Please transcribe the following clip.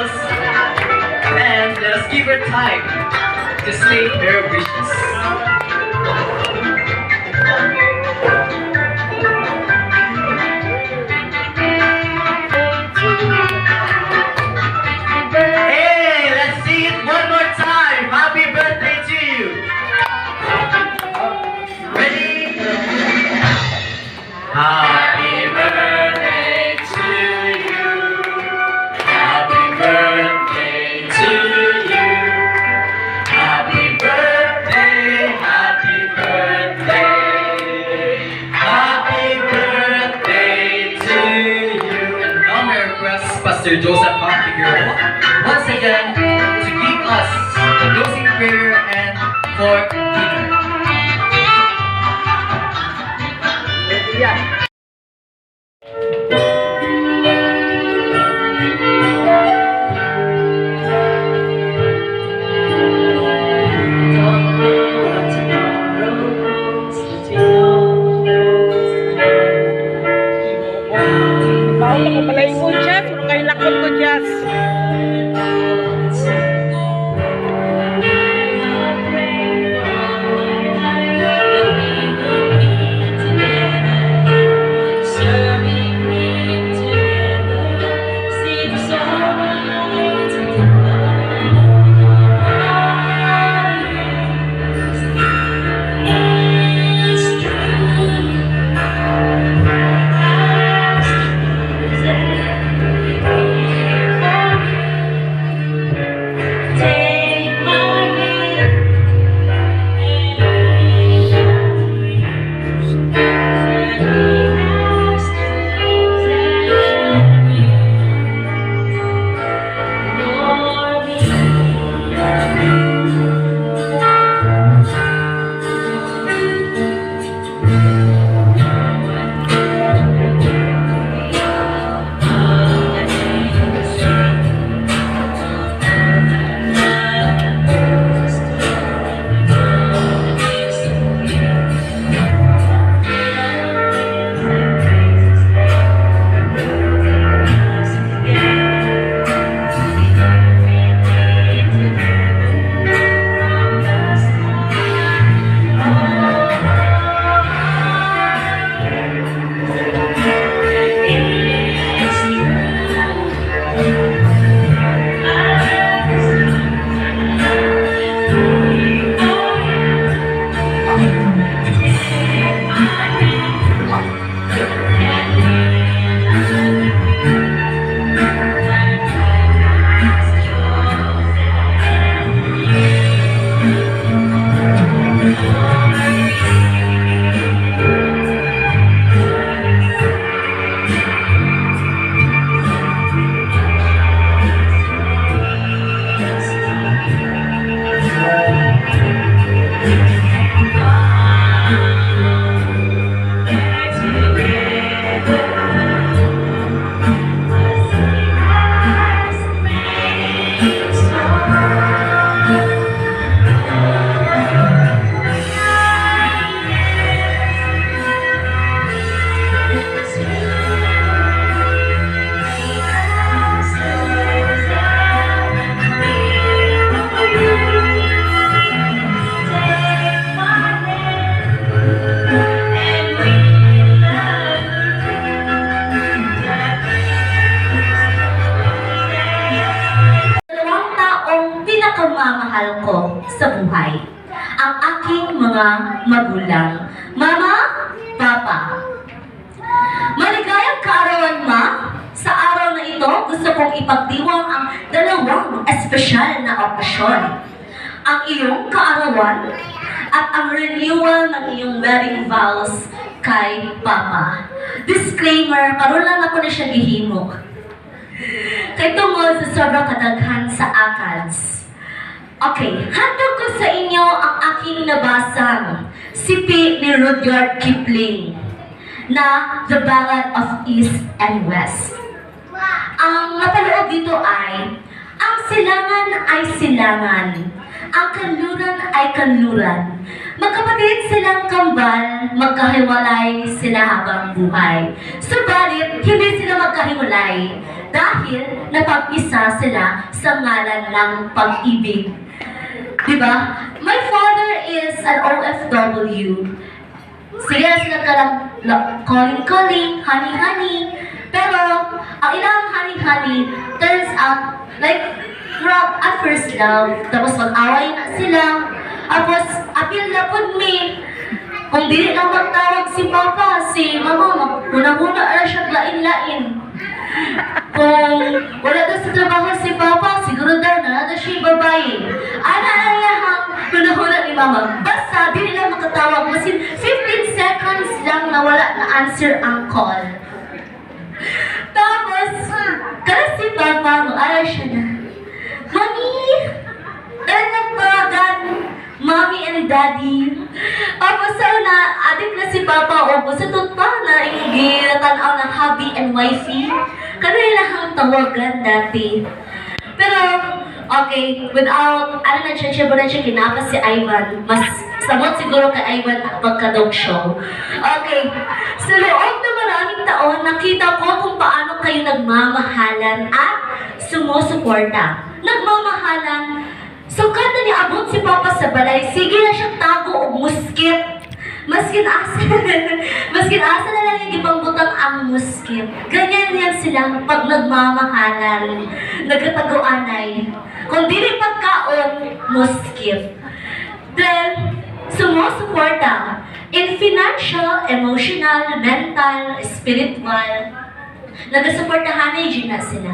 girls. And let us give her time to say her wishes. Hey, let's sing it one more time. Happy birthday to you. Ready? Happy birthday to you. Happy birthday to you. Happy birthday, happy birthday. Happy birthday to you. And now may I request Pastor Joseph Hoffigger once again to give us the closing prayer and for dinner. Bawal ako pala yung Jazz. Pero kayo lakot ko, Jazz. pinakamamahal ko sa buhay, ang aking mga magulang, Mama, Papa. Maligayang kaarawan, Ma. Sa araw na ito, gusto kong ipagdiwang ang dalawang espesyal na okasyon. Ang iyong kaarawan at ang renewal ng iyong wedding vows kay Papa. Disclaimer, karoon lang ako na siya gihimo. Kay tungod sa sobrang kadaghan sa ACADS. Okay, handog ko sa inyo ang aking nabasang sipi ni Rudyard Kipling na The Ballad of East and West. Ang napaloob dito ay, ang silangan ay silangan, ang kanluran ay kanluran. Magkapatid silang kambal, magkahiwalay sila habang buhay. Subalit, hindi sila magkahiwalay dahil napag-isa sila sa ngalan ng pag-ibig. Diba? My father is an OFW. Sige na sila ka lang calling, honey. Pero, ang ilang honey, turns out, like, from at first love, tapos mag-away na sila, tapos, appeal na po me. Kung di na magtawag si Papa, si Mama, muna-muna na siya lain-lain. Kung wala daw sa trabaho si Papa, siguro daw na siya yung babae. Ana-ayahang muna-muna ni Mama. Basta, di nila makatawag. Masin 15 seconds lang na wala na answer ang call. Tapos, kada si Papa, mag-aral siya na, Mami! Dahil nagtawagan, Mommy and Daddy. Tapos sa una, adik na si Papa o sa tutpa na ginatanaw ng hubby and wifey. Kanila ang tawagan dati. Pero, okay, without, siya kinapa si Ivan. Mas samot siguro kay Ivan ang pagka-dog show. Okay, sa loob na maraming taon, nakita ko kung paano kayo nagmamahalan at sumusuporta. Nagmamahalan. So, kada ni abot si Papa sa balay, sige na siyang tago o muskit. Maskin asa na lang yung ipangbutang ang muskit. Ganyan yan sila pag nagmamahalan, nagkataguanay. Kung di rin pagkaon, muskit. Then, sumusuporta in financial, emotional, mental, spiritual. Nagasuportahan na yun na sila.